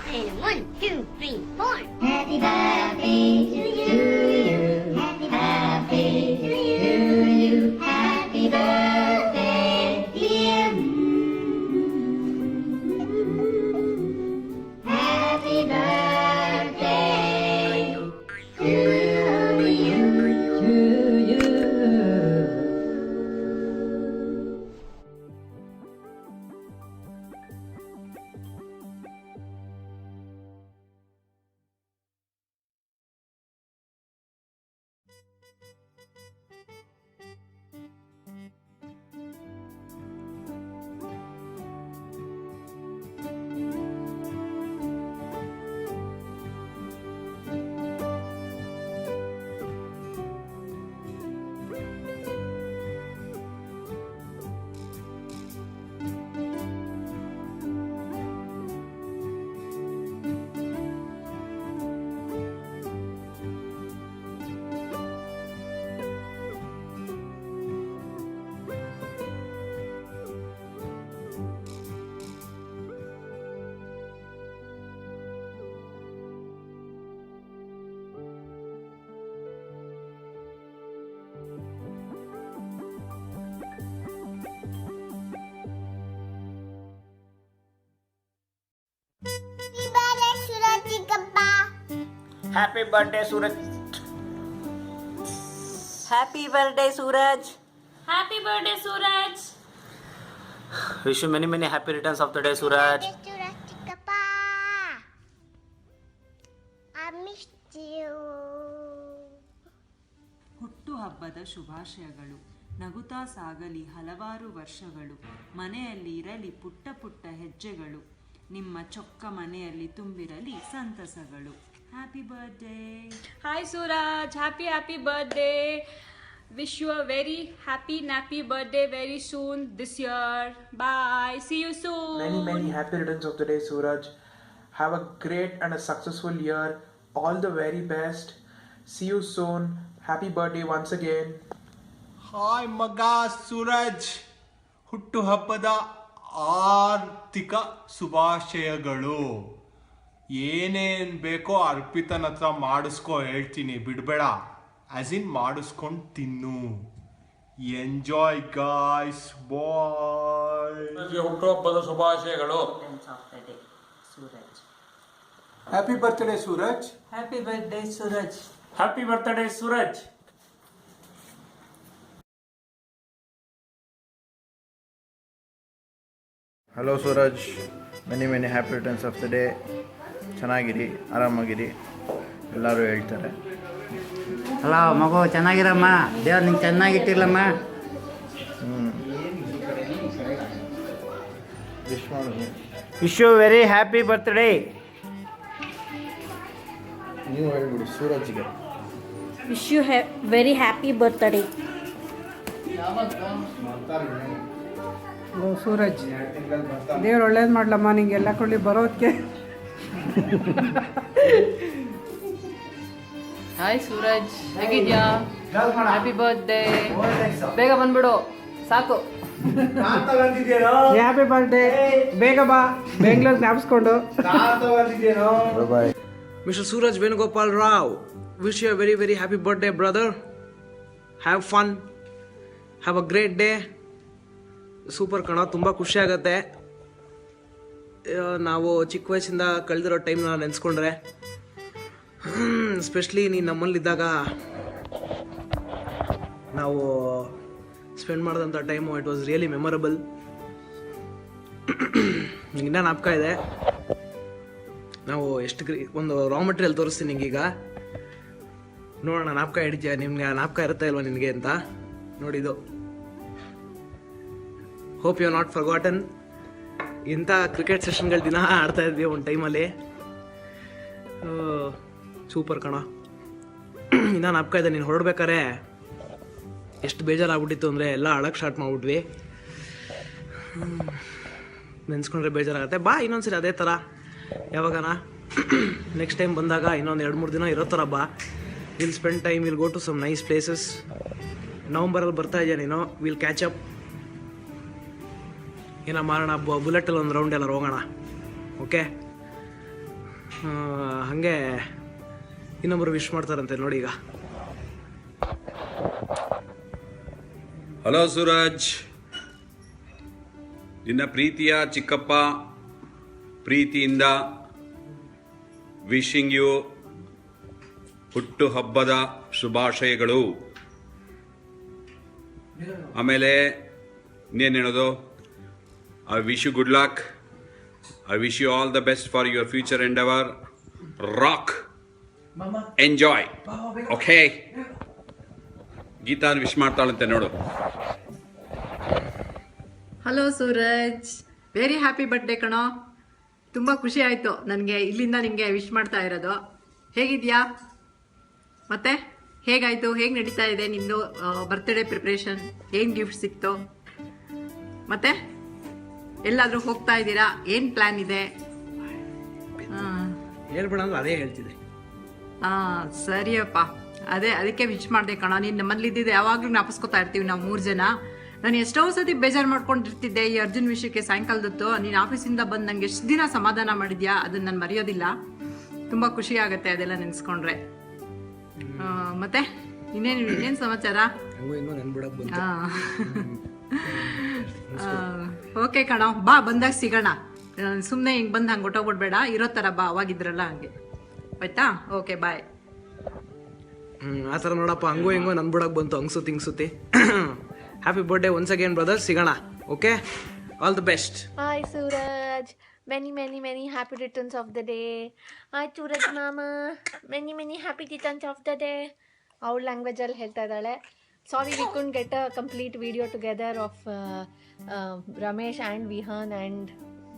And 1, 2, 3, 4. Happy birthday to you. Happy birthday to you. Happy birthday, dear. Happy birthday to you. Happy birthday, Suraj. Happy birthday, Suraj. Happy birthday, Suraj. Wish you many happy returns of the day, Suraj. I missed you. ಹುಟ್ಟುಹಬ್ಬದ ಶುಭಾಶಯಗಳು. ನಗುತ್ತಾ ಸಾಗಲಿ ಹಲವಾರು ವರ್ಷಗಳು. ಮನೆಯಲ್ಲಿ ಇರಲಿ ಪುಟ್ಟ ಪುಟ್ಟ ಹೆಜ್ಜೆಗಳು. ನಿಮ್ಮ ಚೊಕ್ಕ ಮನೆಯಲ್ಲಿ ತುಂಬಿರಲಿ ಸಂತಸಗಳು. Happy birthday. Hi, Suraj. Happy birthday. Wish you a very nappy birthday very soon this year. Bye. See you soon. Many happy returns of the day, Suraj. Have a great and a successful year. All the very best. See you soon. Happy birthday once again. Hi ಮಗ ಸೂರಜ್, ಹುಟ್ಟುಹಬ್ಬದ ಆರ್ಥಿಕ ಶುಭಾಶಯಗಳು. ಏನೇನು ಬೇಕೋ ಅರ್ಪಿತನ ಹತ್ರ ಮಾಡಿಸ್ಕೊ, ಹೇಳ್ತೀನಿ, ಬಿಡಬೇಡ. As ಇನ್ ಮಾಡಿಸ್ಕೊಂಡು ತಿನ್ನು. Enjoy guys, bye. ಹುಟ್ಟುಹಬ್ಬದ ಶುಭಾಶಯಗಳು. Happy birthday Suraj. Happy birthday, Suraj. Happy birthday Suraj. Hello Suraj, many happy returns of the day. ಚೆನ್ನಾಗಿರಿ, ಆರಾಮಾಗಿರಿ, ಎಲ್ಲರೂ ಹೇಳ್ತಾರೆ. ಹಲೋ ಮಗು, ಚೆನ್ನಾಗಿರಮ್ಮ, ದೇವ್ರು ನಿಂಗೆ ಚೆನ್ನಾಗಿಟ್ಟಿರ್ಲಮ್ಮ. Wish you very happy birthday. ನೀವು ಹೇಳ್ಬಿಡಿ ಸೂರಜ್ಗೆ. Wish you very happy birthday. ಓ ಸೂರಜ್, ದೇವ್ರು ಒಳ್ಳೇದು ಮಾಡ್ಲಮ್ಮ ನಿಂಗೆ ಎಲ್ಲ ಕೊಳ್ಳಿ ಬರೋದಕ್ಕೆ. ಹಾಯ್ ಸೂರಜ್, ಹೇಗಿದ್ಯಾ? Happy birthday. ಬೇಗ ಬಂದ್ಬಿಡು, ಸಾಕು. ಹ್ಯಾಪಿ ಬರ್ತ್ಡೇ, ಬೇಗ ಬಾ, ಬೆಂಗಳೂರು ಜ್ಞಾಪಿಸ್ಕೊಂಡು. ಬಾಯ್. Mr. Suraj Venugopal Rao, wish you a very happy birthday, brother. Have fun. Have a great day. Super ಕಣ, ತುಂಬ ಖುಷಿ ಆಗುತ್ತೆ. ನಾವು ಚಿಕ್ಕ ವಯಸ್ಸಿಂದ ಕಳೆದಿರೋ ಟೈಮ್ನ ನೆನೆಸ್ಕೊಂಡ್ರೆ, ಎಸ್ಪೆಷಲಿ ನೀನು ನಮ್ಮಲ್ಲಿದ್ದಾಗ ನಾವು ಸ್ಪೆಂಡ್ ಮಾಡಿದಂಥ time, it was really memorable. ಇನ್ನೂ ಜ್ಞಾಪಕ ಇದೆ. ನಾವು ಎಷ್ಟು ಒಂದು ರಾ ಮಟೀರಿಯಲ್ ತೋರಿಸ್ತೀನಿ ನಿಂಗೀಗ, ನೋಡೋಣ ಜ್ಞಾಪಕ ಹಿಡಿದ್ಯಾ, ನಿಮ್ಗೆ ಜ್ಞಾಪಕ ಇರುತ್ತೆ ಇಲ್ವ ನಿನಗೆ ಅಂತ. ನೋಡಿದ್ದು, ಹೋಪ್ ಯು ನಾಟ್ ಫರ್ಗಾಟನ್. ಇಂಥ ಕ್ರಿಕೆಟ್ ಸೆಷನ್ಗಳು ದಿನ ಆಡ್ತಾ ಇದ್ವಿ ಒಂದು ಟೈಮಲ್ಲಿ. ಸೂಪರ್ ಕಣ. ಇನ್ನೂ ಜ್ಞಾಪಕ ಇದೆ, ನೀನು ಹೊರಡ್ಬೇಕಾರೆ ಎಷ್ಟು ಬೇಜಾರಾಗ್ಬಿಟ್ಟಿತ್ತು ಅಂದರೆ ಎಲ್ಲ ಅಳಕ್ಕೆ ಸ್ಟಾರ್ಟ್ ಮಾಡಿಬಿಟ್ವಿ. ನೆನೆಸ್ಕೊಂಡ್ರೆ ಬೇಜಾರಾಗುತ್ತೆ. ಬಾ ಇನ್ನೊಂದ್ಸರಿ ಅದೇ ಥರ ಯಾವಾಗನ ನೆಕ್ಸ್ಟ್ ಟೈಮ್ ಬಂದಾಗ ಇನ್ನೊಂದು 2-3 ದಿನ ಇರೋ ಥರ ಬಾ. Will spend time, will go to some nice places. ನವಂಬರಲ್ಲಿ ಬರ್ತಾ ಇದೆಯಾ ನೀನು? Will catch up. ಏನೋ ಮಾಡೋಣ, ಬುಲೆಟಲ್ಲಿ ಒಂದು ರೌಂಡ್ ಎಲ್ಲರೂ ಹೋಗೋಣ. ಓಕೆ, ಹಾಗೆ ಇನ್ನೊಬ್ಬರು ವಿಶ್ ಮಾಡ್ತಾರಂತೆ ನೋಡಿ ಈಗ. ಹಲೋ ಸೂರಜ್, ನಿನ್ನ ಪ್ರೀತಿಯ ಚಿಕ್ಕಪ್ಪ ಪ್ರೀತಿಯಿಂದ ವಿಶಿಂಗ್ ಯು ಹುಟ್ಟು ಹಬ್ಬದ ಶುಭಾಶಯಗಳು. ಆಮೇಲೆ ಇನ್ನೇನು ಹೇಳೋದು, I wish you good luck, I wish you all the best for your future endeavour. Rock, enjoy. Okay, Geeta wish ಮಾಡ್ತಾಳಂತೆ ನೋಡು. Hello Suraj, very happy birthday ಕಣೋ. ತುಂಬ ಖುಷಿ ಆಯಿತು ನನಗೆ ಇಲ್ಲಿಂದ ನಿಮಗೆ ವಿಶ್ ಮಾಡ್ತಾ ಇರೋದು. ಹೇಗಿದೆಯಾ? ಮತ್ತೆ ಹೇಗಾಯಿತು? ಹೇಗೆ ನಡೀತಾ ಇದೆ ನಿಮ್ಮದು ಬರ್ತ್ಡೇ ಪ್ರಿಪ್ರೇಷನ್? ಏನು ಗಿಫ್ಟ್ ಸಿಕ್ತು? ಮತ್ತೆ ಎಲ್ಲಾದರೂ ಹೋಗ್ತಾ ಇದ್ದೀರಾ? ಏನು ಪ್ಲ್ಯಾನ್ ಇದೆ? ಹೇಳ್ಬೇಡ ಅಂದ್ರೆ ಅದೇ ಹೇಳ್ತಿದ್ದೆ. ಸರಿಯಪ್ಪ, ಅದಕ್ಕೆ ವಿಶ್ ಮಾಡಿದೆ ಕಣ. ನೀನು ನಮ್ಮಲ್ಲಿ ಇದ್ದಿದ್ದು ಯಾವಾಗಲೂ ಜ್ಞಾಪಿಸ್ಕೊತಾ ಇರ್ತೀವಿ ನಾವು 3 ಜನ. ನಾನು ಎಷ್ಟೋ ಸತಿ ಬೇಜಾರು ಮಾಡ್ಕೊಂಡಿರ್ತಿದ್ದೆ ಈ ಅರ್ಜುನ್ ವಿಷಯಕ್ಕೆ. ಸಾಯಂಕಾಲದತ್ತು ನೀನು ಆಫೀಸಿಂದ ಬಂದು ನನಗೆ ಎಷ್ಟು ದಿನ ಸಮಾಧಾನ ಮಾಡಿದ್ಯಾ, ಅದನ್ನು ನಾನು ಮರೆಯೋದಿಲ್ಲ. ತುಂಬ ಖುಷಿ ಆಗುತ್ತೆ ಅದೆಲ್ಲ ನೆನೆಸ್ಕೊಂಡ್ರೆ. ಮತ್ತೆ ಇನ್ನೇನು ಸಮಾಚಾರ? ಓಕೆ ಕಣ, ಬಾ, ಬಂದಾಗ ಸಿಗೋಣ. ಸುಮ್ಮನೆ ಹಿಂಗೆ ಬಂದು ಹಂಗೆ ಹೊಟ್ಟೋಗ್ಬಿಡ್ಬೇಡ, ಇರೋ ಥರ ಬಾ, ಅವಾಗಿದ್ರಲ್ಲ ಹಂಗೆ. ಆಯ್ತಾ? Okay, bye. ಆ ಥರ ನೋಡಪ್ಪ, ಹಂಗೋ ಹಿಂಗೋ ನನ್ನ ಬಿಡೋಕೆ ಬಂತು ಅನ್ಸುತ್ತಿ. Happy birthday once again brother, ಸಿಗೋಣ. Okay, all the best. Hi Suraj, many happy returns of the day. Hi Suraj mama, many happy returns of the day. Our language ಅಲ್ಲಿ ಹೇಳ್ತಾ ಇದ್ದಾಳೆ. Sorry we couldn't get a complete video together of Ramesh and Vihan and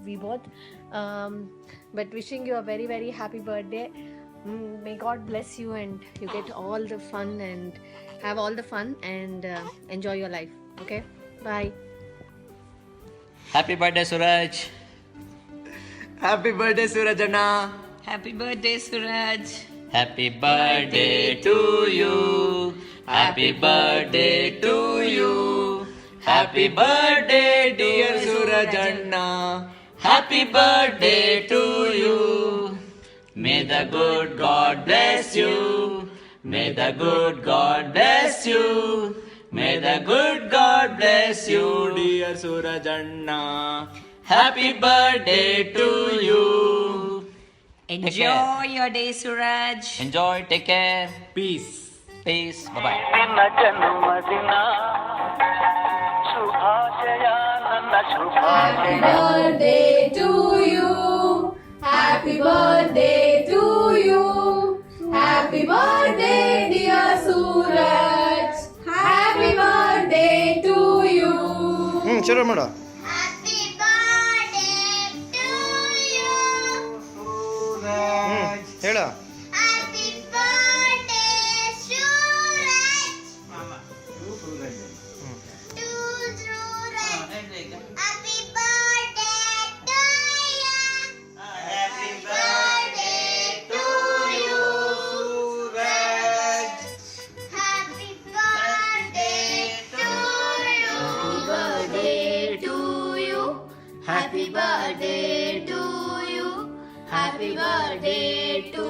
we both, but wishing you a very happy birthday. May God bless you and you get all the fun and have all the fun and enjoy your life. Okay, bye. Happy birthday Suraj. Happy birthday Suraj Anna. Happy birthday Suraj. Happy birthday to you. Happy birthday to you. Happy birthday dear Suraj Anna. Happy birthday to you. May the good God bless you. May the good God bless you. May the good God bless you dear Suraj Anna. Happy birthday to you. Enjoy your day Suraj. Enjoy, take care. Peace. Peace. Bye-bye. ನಿನ್ನ ಜನ್ಮದಿನ ಶುಭಾಶಯ, ನನ್ನ ಶುಭಾಶಯ. Happy birthday to you. Happy birthday to you. Happy birthday dear Suraj. Happy birthday to you. ಶುರು ಮಾಡು. ಹೇಳು. Happy birthday to you. Happy birthday to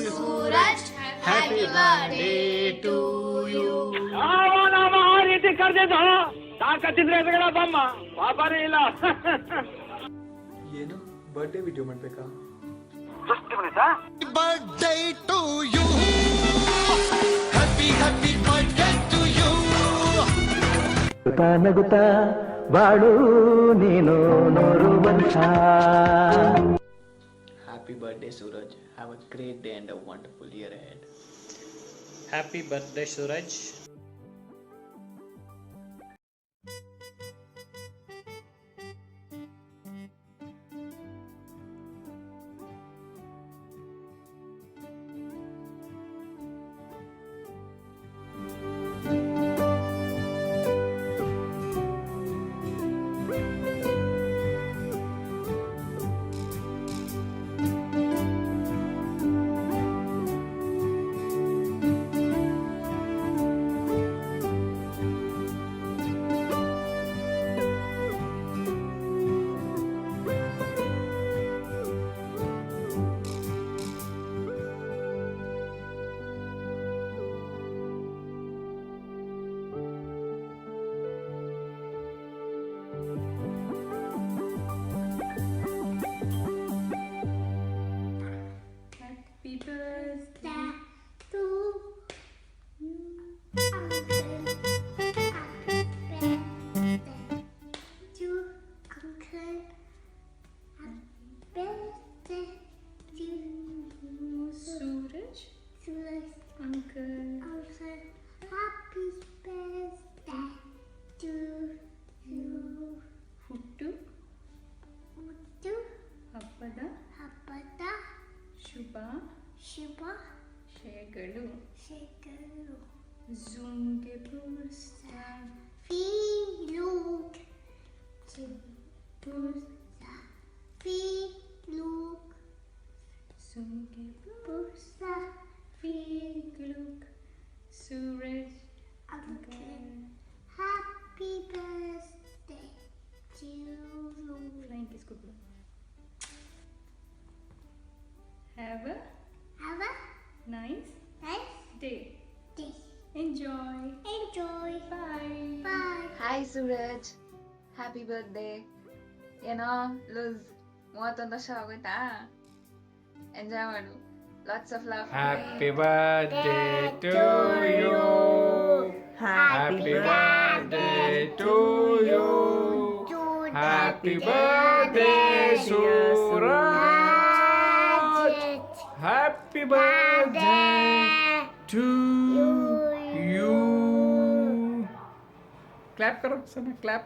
Suraj. Happy birthday to you. ನಮ್ಮ ಆ ರೀತಿ ಕರೆದಿದ್ದು ತಾಕತ್ತಿದ್ರೆ ಎದುರುಗಡೆ ಬಮ್ಮ, ಪಾಪನೇ ಇಲ್ಲ. ಏನು ಬರ್ಡೇ ವಿಡಿಯೋ ಮಾಡಬೇಕಾ? Birthday to you. Happy birthday to you. ನಗುತ್ತಾ ಬಾಳು ನೀನು 100 ವರ್ಷ. Happy birthday Suraj. Have a great day and a wonderful year ahead. Happy birthday Suraj. Happy birthday to you. To Uncle. Happy birthday to Suraj. Suraj. Uncle. Uncle. Happy birthday to you. ಹುಟ್ಟು Muttu. ಹಬ್ಬದ Hapada. ಶುಭಾಶಯಗಳು. Shekaru. Zunge Pusta. Filuk. Pusta. Filuk. Zunge Pusta. Filuk. Suraj. Uncle. Happy birthday to you. Flying kiss good. Have a nice day. Enjoy. Bye. Hi Suraj, happy birthday. ಏನೋ loose 31 ವರ್ಷ ಆಗೋಯ್ತಾ? Enjoy ಮಾಡು. Lots of love. Happy birthday to you. Happy birthday to you. Happy birthday Suraj. Happy birthday to you. Clap karo Sana, clap.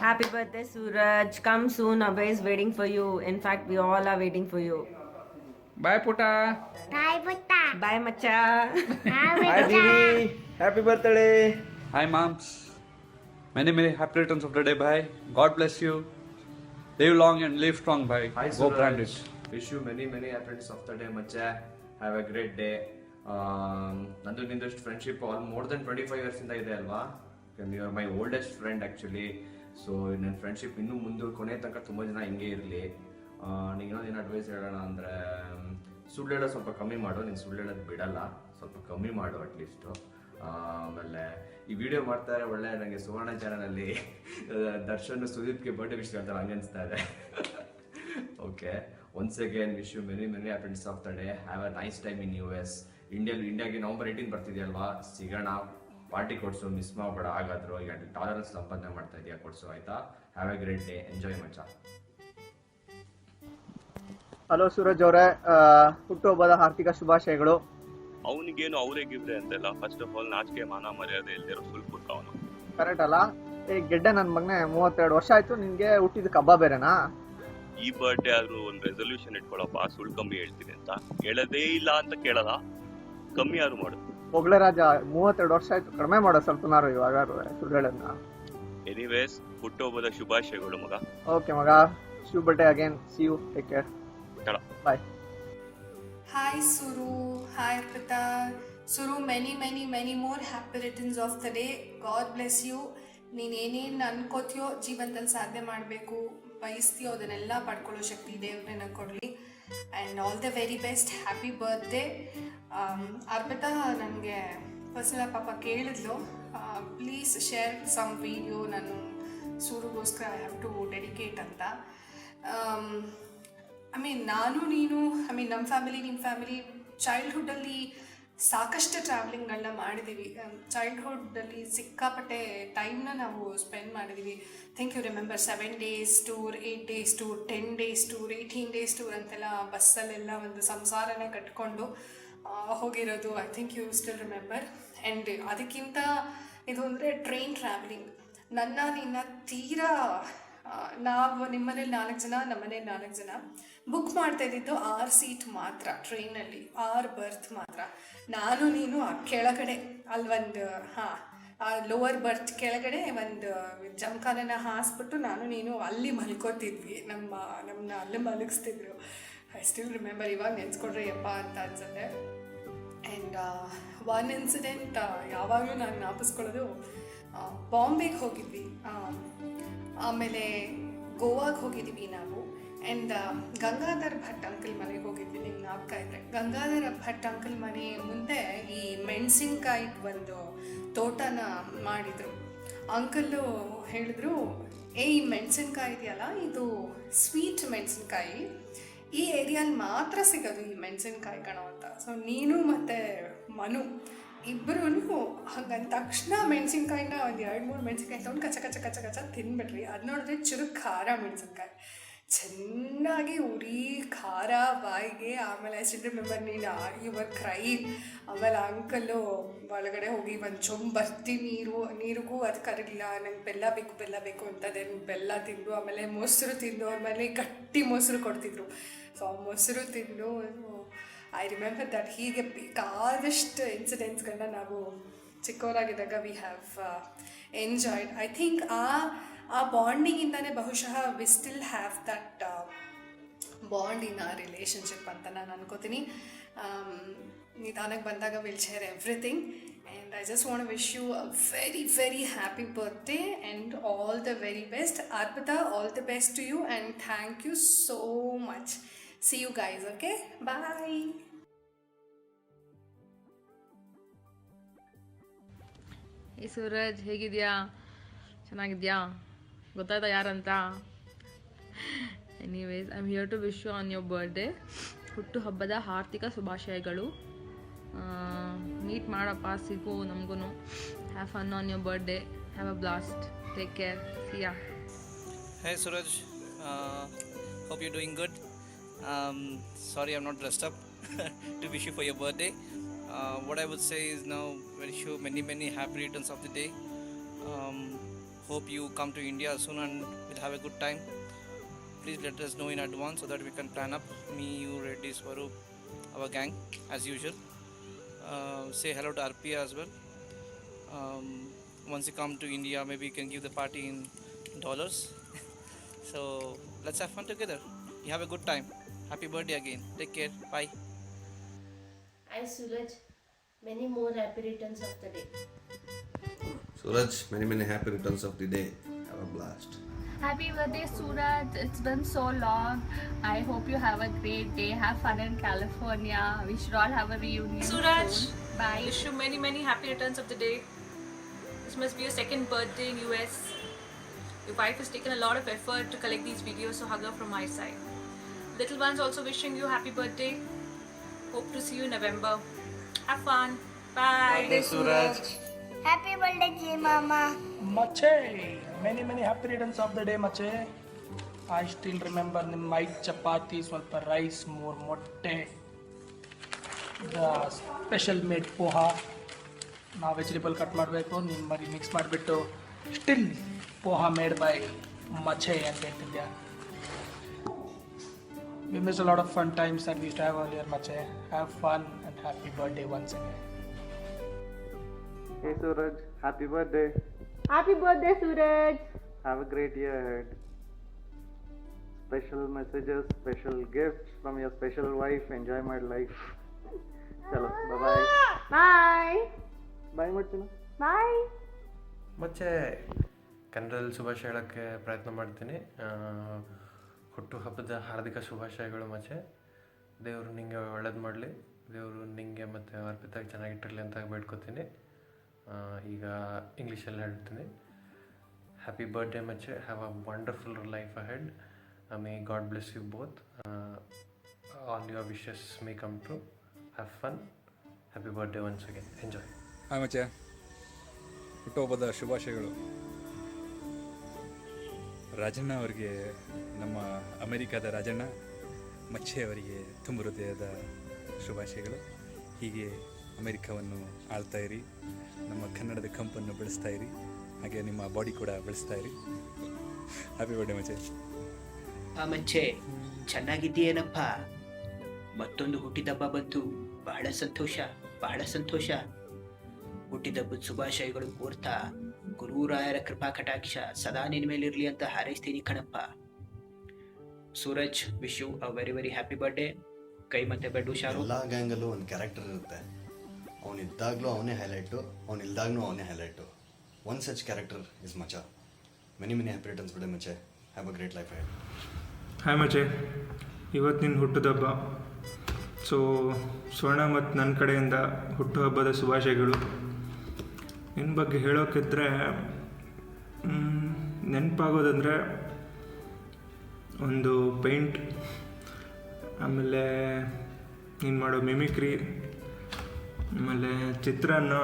Happy birthday Suraj. Come soon. Abhay is waiting for you. In fact, we all are waiting for you. Bye Puta. Bye, Butta. Bye Macha. Hi Didi. Happy birthday. Hi moms. Many happy returns of the day, bye. God bless you. Live long and live strong, bye. Hi Go brand Suraj. it. Wish you many happy returns of the day, Macha. Have a great day. ನಂದು ನಿಂದಷ್ಟು friendship more than 25 ಇಯರ್ಸಿಂದ ಇದೆ ಅಲ್ವಾ. You are my oldest friend actually. So ನನ್ನ friendship ಇನ್ನೂ ಮುಂದೆ ಕೊನೆ ತನಕ ತುಂಬ ಜನ ಹಿಂಗೆ ಇರಲಿ. ನಿಂಗೆ ಇನ್ನೊಂದು ಏನು ಅಡ್ವೈಸ್ ಹೇಳೋಣ ಅಂದರೆ, ಸುಳ್ಳು ಹೇಳೋದು ಸ್ವಲ್ಪ ಕಮ್ಮಿ ಮಾಡು. ನೀನು ಸುಳ್ಳು ಹೇಳೋದು ಬಿಡಲ್ಲ, ಸ್ವಲ್ಪ ಕಮ್ಮಿ ಮಾಡು ಅಟ್ಲೀಸ್ಟು. ಆಮೇಲೆ ಈ ವಿಡಿಯೋ ಮಾಡ್ತಾರೆ ಒಳ್ಳೆ, ನನಗೆ ಸುವರ್ಣ ಚಾನಲಲ್ಲಿ ದರ್ಶನ್ ಸುದೀಪ್ಗೆ ಬರ್ಡೇ ವಿಶ್ ಹೇಳ್ತಾರೆ ಹಂಗೆ ಅನಿಸ್ತಾ ಇದೆ. Okay, once again wish you many happiness of the day. Have a nice time in US. ಇಂಡಿಯಾಗೆ ನವಂಬರ್ 18 ಬರ್ತಿದೆಯಲ್ವಾ, ಸಿಗೋಣ, ಪಾರ್ಟಿ ಕೊಡಿಸು, ಮಿಸ್ ಮಾಡಬೇಡ. ಹಾಗಾದ್ರು ಈಗ ಟಾಲರೆನ್ಸ್ ಸಂಪಾದನೆ ಮಾಡ್ತಾ ಇದೆಯಾ, ಕೊಡಿಸು ಆಯಿತಾ. Have A great day, enjoy ಮಚ್ಚ. ಹಲೋ ಸೂರಜ್ ಅವರೇ, ಹುಟ್ಟುಹಬ್ಬದ ಹಾರ್ದಿಕ ಶುಭಾಶಯಗಳು. ಅವನಿಗೇನು ಅವರೇ ಗಿವ್ರೆ ಅಂತೆಲ್ಲ. ಫಸ್ಟ್ ಆಫ್ ಆಲ್ ನಾಚಿಕೆ ಮಾನ ಮರ್ಯಾದೆ ಇಲ್ದಿರೋ ಫುಲ್ ಅವನು. ಕರೆಕ್ಟ್ ಅಲ್ಲ? ಈ ಗೆಡ್ಡೆ ನನ್ನ ಮಗನೇ 32 ವರ್ಷ ಆಯ್ತು, ನಿನ್ಗೆ ಹುಟ್ಟಿದಕ್ಕೆ ಹಬ್ಬ ಬೇರೆನಾ? ಈ ಬರ್ಡೇ ಆದ್ರೂ ಒಂದು ರೆಸೊಲ್ಯೂಷನ್ ಇಟ್ಕೊಳಪ್ಪ, ಸುಳ್ಳು ಕಮ್ಮಿ ಹೇಳ್ತೀನಿ ಅಂತ. ಹೇಳೋದೇ ಇಲ್ಲ ಅಂತ ಕೇಳಲ್ಲ, ಕಮ್ಮಿ ಯಾರು ಮಾಡು. ಒಗ್ಳೆ ರಾಜ, 32 ವರ್ಷ ಆಯ್ತು, ಕಡಿಮೆ ಮಾಡೋ ಸ್ವಲ್ಪನಾರು ಇವಾಗ ಸುಳ್ಳು ಹೇಳೋದನ್ನ. ಎನಿವೇಸ್, ಹುಟ್ಟುಹಬ್ಬದ ಶುಭಾಶಯಗಳು ಮಗ. ಓಕೆ ಮಗ, ಶಿವ್ birthday again. See you, take care, bye. Hi Suru, hi Arpita. Suru, many more happy returns of the day. God bless you. ನೀನು ಏನೇನು ಅನ್ಕೋತೀಯೋ ಜೀವನದಲ್ಲಿ ಸಾಧನೆ ಮಾಡಬೇಕು, ಬಯಸ್ತೀಯೋ ಅದನ್ನೆಲ್ಲ ಪಡ್ಕೊಳ್ಳೋ ಶಕ್ತಿ ದೇವ್ರೇ ನನಗೆ ಕೊಡಲಿ. And all the very best, happy birthday. Arpita ನನಗೆ ಪರ್ಸನಲ್ ಪಾಪ ಕೇಳಿದ್ಲು, ಪ್ಲೀಸ್ ಶೇರ್ ಸಮ್ ವಿಡಿಯೋ, ನಾನು ಸೂರುಗೋಸ್ಕರ ಐ ಹ್ಯಾವ್ ಟು ಡೆಡಿಕೇಟ್ ಅಂತ. ನಾನು ನೀನು ನಮ್ಮ ಫ್ಯಾಮಿಲಿ, ನಿಮ್ಮ ಫ್ಯಾಮಿಲಿ ಚೈಲ್ಡ್ಹುಡ್ಡಲ್ಲಿ ಸಾಕಷ್ಟು ಟ್ರಾವೆಲಿಂಗ್ಗಳನ್ನ ಮಾಡಿದ್ದೀವಿ. ಚೈಲ್ಡ್ಹುಡ್ಡಲ್ಲಿ ಸಿಕ್ಕಾಪಟ್ಟೆ ಟೈಮ್ನ ನಾವು ಸ್ಪೆಂಡ್ ಮಾಡಿದ್ದೀವಿ. Think you remember 7 days tour, 8 days tour, 10 days tour, 18 days tour ಅಂತೆಲ್ಲ ಬಸ್ಸಲ್ಲೆಲ್ಲ ಒಂದು ಸಂಸಾರನೇ ಕಟ್ಕೊಂಡು ಹೋಗಿರೋದು. I think you still remember. And ಅದಕ್ಕಿಂತ ಇದು ಅಂದರೆ ಟ್ರೈನ್ ಟ್ರಾವೆಲಿಂಗ್. ನಿನ್ನ ತೀರಾ ನಾವು ನಿಮ್ಮನೇಲಿ 4 ಜನ, ನಮ್ಮನೇಲಿ 4 ಜನ ಬುಕ್ ಮಾಡ್ತಾ ಇದ್ದಿದ್ದು 6 seat ಮಾತ್ರ ಟ್ರೈನಲ್ಲಿ, 6 berth ಮಾತ್ರ. ನಾನು ನೀನು ಆ ಕೆಳಗಡೆ ಅಲ್ಲೊಂದು ಲೋವರ್ ಬರ್ತ್ ಕೆಳಗಡೆ ಒಂದು ಜಮಖಾನನ ಹಾಸ್ಬಿಟ್ಟು ನಾನು ನೀನು ಅಲ್ಲಿ ಮಲ್ಕೋತಿದ್ವಿ. ನಮ್ಮನ್ನ ಅಲ್ಲಿ ಮಲಗಿಸ್ತಿದ್ರು. I still remember. ಇವಾಗ ನೆನೆಸ್ಕೊಂಡ್ರೆ ಯಪ್ಪ ಅಂತ ಅನ್ಸುತ್ತೆ. ಆ್ಯಂಡ್ ಒನ್ ಇನ್ಸಿಡೆಂಟ್ ಯಾವಾಗಲೂ ನಾನು ಜ್ಞಾಪಿಸ್ಕೊಳ್ಳೋದು, ಬಾಂಬೆಗೆ ಹೋಗಿದ್ವಿ, ಆಮೇಲೆ ಗೋವಾಗೆ ಹೋಗಿದ್ವಿ ನಾವು. ಆ್ಯಂಡ್ ಗಂಗಾಧರ್ ಭಟ್ ಅಂಕಲ್ ಮನೆಗೆ ಹೋಗಿದ್ವಿ. ನಿಮ್ಗೆ ಜ್ಞಾಪಕ ಇದ್ದರೆ, ಗಂಗಾಧರ ಭಟ್ ಅಂಕಲ್ ಮನೆ ಮುಂದೆ ಈ ಮೆಣಸಿನ್ಕಾಯಿ ಒಂದು ತೋಟನ ಮಾಡಿದರು. ಅಂಕಲ್ಲು ಹೇಳಿದ್ರು, ಈ ಮೆಣಸಿನ್ಕಾಯಿ ಇದೆಯಲ್ಲ, ಇದು ಸ್ವೀಟ್ ಮೆಣಸಿನ್ಕಾಯಿ, ಈ ಏರಿಯಲ್ಲಿ ಮಾತ್ರ ಸಿಗೋದು ಈ ಮೆಣಸಿನ್ಕಾಯಿ ಕಣೋ ಅಂತ. ಸೊ ನೀನು ಮತ್ತು ಮನು ಇಬ್ಬರೂ ಹಂಗಂದ ತಕ್ಷಣ ಮೆಣಸಿನ್ಕಾಯಿನ ಒಂದು 2-3 ಮೆಣಸಿನ್ಕಾಯಿ ತೊಗೊಂಡು ಕಚ್ಚ ಕಚ್ಚ ಕಚ್ಚ ಕಚ್ಚ ತಿನ್ಬಿಟ್ರಿ. ಅದು ನೋಡಿದ್ರೆ ಚುರುಕು ಖಾರ ಮೆಣಸಿನ್ಕಾಯಿ ಚೆನ್ನಾಗಿ ಉರಿ ಖಾರ ಬಾಯಿಗೆ. ಆಮೇಲೆ ಐ ಸ್ಟಿಲ್ ರಿಮೆಂಬರ್ ನೀನು ಯುವರ್ ಕ್ರೈ. ಆಮೇಲೆ ಅಂಕಲ್ಲು ಒಳಗಡೆ ಹೋಗಿ ಒಂದು ಚೊಂಬು ಬರ್ತಿ ನೀರಿಗೂ ಅದು ಕರಗಿಲ್ಲ, ನಂಗೆ ಬೆಲ್ಲ ಬೇಕು ಅಂತದೆ. ಬೆಲ್ಲ ತಿಂದು ಆಮೇಲೆ ಮೊಸರು ತಿಂದು ಆಮೇಲೆ ಗಟ್ಟಿ ಮೊಸರು ಕೊಡ್ತಿದ್ರು. ಸೊ ಆ ಮೊಸರು ತಿಂದು ಐ ರಿಮೆಂಬರ್ ದಟ್. ಹೀಗೆ ಬೇಕಾದಷ್ಟು ಇನ್ಸಿಡೆಂಟ್ಸ್ಗಳನ್ನ ನಾವು ಚಿಕ್ಕವರಾಗಿದ್ದಾಗ we have enjoyed. I think ಆ ಬಾಂಡಿಂಗಿಂದನೇ ಬಹುಶಃ we still have that bond in a relationship ಅಂತ ನಾನು ಅನ್ಕೋತೀನಿ. ನಿಧಾನಕ್ಕೆ ಬಂದಾಗ will share everything. And I just want wish you a very very happy birthday and all the very best. Arpita, all the best to you and thank you so much. See you guys. Okay, bye. Hey Suraj, ಹೇಗಿದೆಯಾ? ಚೆನ್ನಾಗಿದೆಯಾ? ಗೊತ್ತಾಯ್ತಾ ಯಾರಂತ? Anyways, I am here to wish you on your birthday. ಹುಟ್ಟುಹಬ್ಬದ ಹಾರ್ದಿಕ ಶುಭಾಶಯಗಳು. Meet ಮಾಡಪ್ಪ, ಸಿಗು ನಮಗೂ. Have fun on your birthday. Have a blast. Take care. See ya. Hey Suraj, hope you're doing good. Sorry I'm not dressed up to wish you for your birthday. What I would say is now wish you many happy returns of the day. Hope you come to India soon and we'll have a good time. Please let us know in advance so that we can plan up. Me, you, Reddy, Swaroop, our gang as usual. Say hello to Arpia as well. Once you come to India, maybe you can give the party in dollars. So let's have fun together. You have a good time. Happy birthday again. Take care. Bye. Hi Suraj, many more happy returns of the day. Suraj, many happy returns of the day. Have a blast. Happy birthday, Suraj. It's been so long. I hope you have a great day. Have fun in California. We should all have a reunion Suraj, soon. Bye. wish you many happy returns of the day. This must be your second birthday in US. Your wife has taken a lot of effort to collect these videos, so hug her from my side. Little ones also wishing you happy birthday. Hope to see you in November. Have fun. Bye. Birthday, Suraj. Happy birthday, G Mama. Mache, many happy returns of the day, Mache. I still remember the might chapati, ಸ್ವಲ್ಪ rice, more motte, the special made poha. ನಾವು vegetable cut ಮಾಡಬೇಕು, ನಿಮ್ಮ ಮರಿ mix ಮಾಡಿಬಿಟ್ಟು still poha made by Mache ಅಂತ ಹೇಳ್ತಿದ್ಯಾ. We missed a lot of fun times that we used to have earlier, Mache. Have fun and happy birthday once again. Hey Suraj, happy birthday. Happy birthday, Suraj. Have a great year ahead. Special messages, special gifts from your special wife. Enjoy my life. Chalo, bye-bye. Bye. Bye Martina. Bye. ಮತ್ತೆ ಕನ್ನಡದಲ್ಲಿ ಶುಭಾಶಯ ಹೇಳೋಕ್ಕೆ ಪ್ರಯತ್ನ ಮಾಡ್ತೀನಿ. ಹುಟ್ಟುಹಬ್ಬದ ಹಾರ್ದಿಕ ಶುಭಾಶಯಗಳು ಮಚ್ಚೆ. ದೇವರು ನಿಂಗೆ ಒಳ್ಳೇದು ಮಾಡಲಿ, ದೇವರು ನಿಂಗೆ ಮತ್ತು ಅರ್ಪಿತಾಗಿ ಚೆನ್ನಾಗಿಟ್ಟಿರಲಿ ಅಂತ ಬೇಡ್ಕೊತೀನಿ. ಈಗ ಇಂಗ್ಲೀಷಲ್ಲಿ ಹೇಳ್ತೀನಿ. ಹ್ಯಾಪಿ ಬರ್ಡೇ ಮಚ್ಚೆ. Have a wonderful life ahead. May God bless you both. All your wishes may come true. Have fun. Happy birthday once again. Enjoy. Hi ಮಚ್ಚೆ, ಹುಟ್ಟುಹಬ್ಬದ ಶುಭಾಶಯಗಳು. ರಾಜಣ್ಣ ಅವರಿಗೆ, ನಮ್ಮ ಅಮೆರಿಕದ ರಾಜಣ್ಣ ಮಚ್ಚೆ ಅವರಿಗೆ ತುಂಬ ಹೃದಯದ ಶುಭಾಶಯಗಳು. ಹೀಗೆ ಅಮೆರಿಕವನ್ನು ಆಳ್ತಾ ಇರಿ, ನಮ್ಮ ಕನ್ನಡದ ಕಂಪನ್ನು ಬೆಳೆಸ್ತಾ ಇರಿ, ಹಾಗೆ ನಿಮ್ಮ ಬಾಡಿ ಕೂಡ ಬೆಳೆಸ್ತಾ ಇರಿ. ಹ್ಯಾಪಿ ಬರ್ಡೇ ಮಚ್ಚೆ. ಮಚ್ಚೆ, ಚೆನ್ನಾಗಿದ್ದೀಯೇನಪ್ಪ? ಮತ್ತೊಂದು ಹುಟ್ಟಿದಬ್ಬ ಬಂತು. ಬಹಳ ಸಂತೋಷ. ಹುಟ್ಟಿದಬ್ಬದ ಶುಭಾಶಯಗಳು ಕೋರ್ತಾ ಗುರುರಾಯರ ಕೃಪಾ ಕಟಾಕ್ಷ ಸದಾ ನಿನ್ನ ಮೇಲಿರಲಿ ಅಂತ ಹಾರೈಸ್ತೀನಿ ಕಣಪ್ಪ. Suraj, wish you a very very happy birthday. ಕೈ ಮತ್ತೆ ಬೆಡ್ ಹುಷಾರು. ಎಲ್ಲ ಗ್ಯಾಂಗಲ್ಲೂ ಒಂದು ಕ್ಯಾರೆಕ್ಟರ್ ಇರುತ್ತೆ. ಅವನಿದ್ದಾಗಲೂ ಅವನೇ ಹೈಲೈಟು, ಅವನಿಲ್ದಾಗ್ಲೂ ಅವನೇ highlight. One such character is ಮಚ. ಮೆನಿ ಹ್ಯಾಪಿ ರಿಟರ್ನ್ಸ್ ಬಿಡೆ ಮಚ್ಚೆ. Have a great life ahead. Hi ಮಚ್ಚೆ, ಇವತ್ತು ನಿನ್ನ ಹುಟ್ಟುಹಬ್ಬ. ಸೊ ಸ್ವರ್ಣ ಮತ್ತು ನನ್ನ ಕಡೆಯಿಂದ ಹುಟ್ಟುಹಬ್ಬದ ಶುಭಾಶಯಗಳು. ನಿನ್ನ ಬಗ್ಗೆ ಹೇಳೋಕ್ಕಿದ್ರೆ ನೆನಪಾಗೋದಂದರೆ ಒಂದು ಪೇಂಟ್. ಆಮೇಲೆ ನೀನು ಮಾಡೋ ಮಿಮಿಕ್ರಿ, ಆಮೇಲೆ ಚಿತ್ರಾನ್ನ,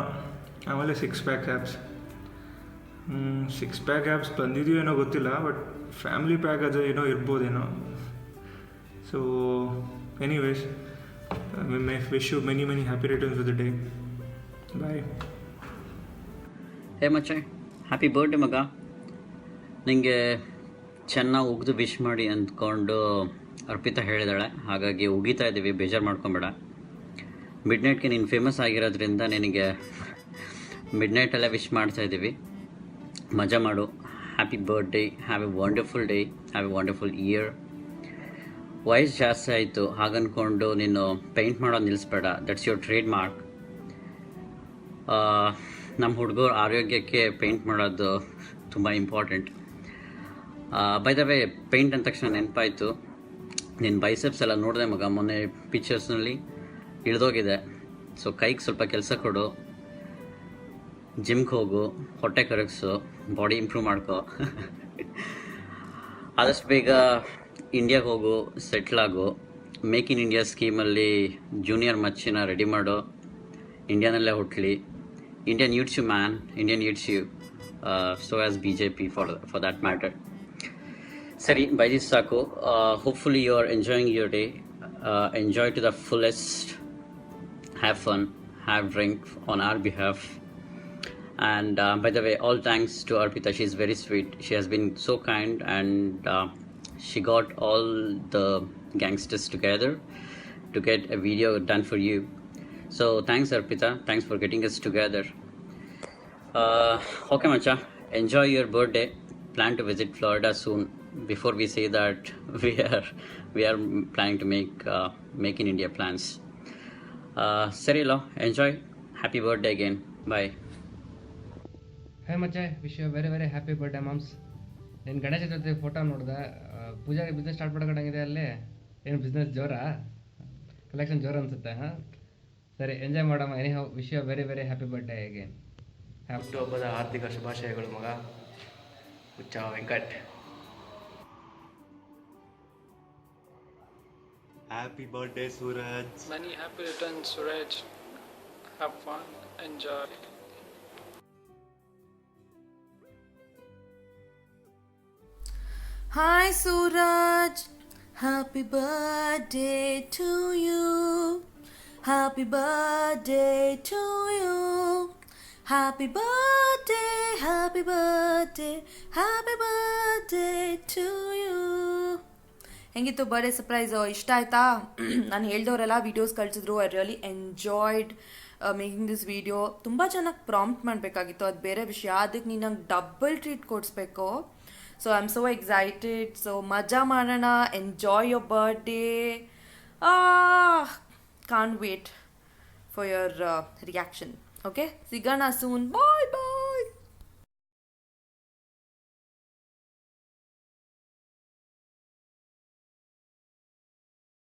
ಆಮೇಲೆ 6 ಪ್ಯಾಕ್ ಆ್ಯಪ್ಸ್. 6 ಪ್ಯಾಕ್ ಆ್ಯಪ್ಸ್ ಬಂದಿದೆಯೋ ಏನೋ ಗೊತ್ತಿಲ್ಲ, ಬಟ್ ಫ್ಯಾಮಿಲಿ ಪ್ಯಾಕ್ ಅದು ಏನೋ ಇರ್ಬೋದೇನೋ. So anyways, wish you many happy returns of the day. Bye. Hey ಮಚ್ಚೆ, ಹ್ಯಾಪಿ ಬರ್ಡೇ ಮಗ. ನಿಮಗೆ ಚೆನ್ನಾಗಿ ಉಗಿದು ವಿಶ್ ಮಾಡಿ ಅಂದ್ಕೊಂಡು ಅರ್ಪಿತಾ ಹೇಳಿದಾಳೆ, ಹಾಗಾಗಿ ಉಗಿತಾ ಇದ್ದೀವಿ, ಬೇಜಾರು ಮಾಡ್ಕೊಬೇಡ. ಮಿಡ್ನೈಟ್ಗೆ ನೀನು ಫೇಮಸ್ ಆಗಿರೋದ್ರಿಂದ ನಿನಗೆ ಮಿಡ್ನೈಟಲ್ಲೇ ವಿಶ್ ಮಾಡ್ತಾಯಿದ್ದೀವಿ. ಮಜಾ ಮಾಡು. Happy birthday, have a wonderful day, have a wonderful year. ವಯಸ್ಸು ಜಾಸ್ತಿ ಆಯಿತು ಹಾಗನ್ಕೊಂಡು ನೀನು ಪೇಂಟ್ ಮಾಡೋದು ನಿಲ್ಲಿಸ್ಬೇಡ. That's your trademark. ನಮ್ಮ ಹುಡುಗರ ಆರೋಗ್ಯಕ್ಕೆ ಪೇಂಟ್ ಮಾಡೋದು ತುಂಬ important. By the way, paint ಅಂದ ತಕ್ಷಣ ನೆನಪಾಯಿತು, ನಿನ್ನ ಬೈಸೆಪ್ಸ್ ಎಲ್ಲ ನೋಡಿದೆ ಮಗ, ಮೊನ್ನೆ ಪಿಕ್ಚರ್ಸ್ನಲ್ಲಿ ಇಳಿದೋಗಿದೆ. ಸೊ ಕೈಗೆ ಸ್ವಲ್ಪ ಕೆಲಸ ಕೊಡು, ಜಿಮ್ಗೆ ಹೋಗು, ಹೊಟ್ಟೆ ಕರಗಿಸು, ಬಾಡಿ ಇಂಪ್ರೂವ್ ಮಾಡ್ಕೋ. ಆದಷ್ಟು ಬೇಗ ಇಂಡಿಯಾಗೆ ಹೋಗು, ಸೆಟ್ಲಾಗು. ಮೇಕ್ ಇನ್ ಇಂಡಿಯಾ ಸ್ಕೀಮಲ್ಲಿ ಜೂನಿಯರ್ ಮಚ್ಚಿನ ರೆಡಿ ಮಾಡೋ, ಇಂಡಿಯಾನಲ್ಲೇ ಹುಟ್ಟಲಿ. India needs you man, India needs you, so as BJP for that matter. ಸರಿ, ಬೈ ದಿಸ್ ಸಾಕು. Hopefully you are enjoying your day. Enjoy to the fullest. Have fun, have drink on our behalf. And by the way, all thanks to Arpita. She is very sweet. She has been so kind, and she got all the gangsters together to get a video done for you. So thanks Arpita, thanks for getting us together. Okay macha, enjoy your birthday. Plan to visit Florida soon. Before we say that, we are planning to make in India plans. Sari lo, enjoy. Happy birthday again. Bye. Hey ಮಚ್ಚೆ, wish you very happy birthday ಮಾಮ್ಸ್. ನೀನು ಗಣೇಶ ಜೊತೆ photo ನೋಡಿದೆ, ಪೂಜಾಗೆ business start ಮಾಡ್ಕೊಂಡಂಗಿದೆ. ಅಲ್ಲಿ ಏನು business ಜೋರಾ, collection ಜೋರು ಅನಿಸುತ್ತೆ. ಹಾಂ, ಸರಿ, ಎಂಜಾಯ್ ಮಾಡಮ್ಮ. Anyhow, wish you very happy birthday again. ಹುಟ್ಟು ಹಬ್ಬದ ಆರ್ಥಿಕ ಶುಭಾಶಯಗಳು ಮಗ. ಹುಚ್ಚ Venkat. Happy birthday Suraj. Many happy returns, Suraj. Have fun, enjoy. Hi Suraj, happy birthday to you. Happy birthday to you. Happy birthday, happy birthday, happy birthday to you. ಹೆಂಗಿತ್ತು birthday surprise? ಇಷ್ಟ ಆಯ್ತಾ? ನಾನು ಹೇಳ್ದವರೆಲ್ಲ ವೀಡಿಯೋಸ್ ಕಳಿಸಿದ್ರು. I really enjoyed making this video. ತುಂಬ ಚೆನ್ನಾಗಿ prompt ಮಾಡಬೇಕಾಗಿತ್ತು, ಅದು ಬೇರೆ ವಿಷಯ. ಅದಕ್ಕೆ ನೀನು ನಂಗೆ ಡಬಲ್ ಟ್ರೀಟ್ ಕೊಡಿಸ್ಬೇಕು. So I'm so excited. So maja manana, enjoy your birthday. Can't wait for your reaction. Okay, sigana soon. Bye bye.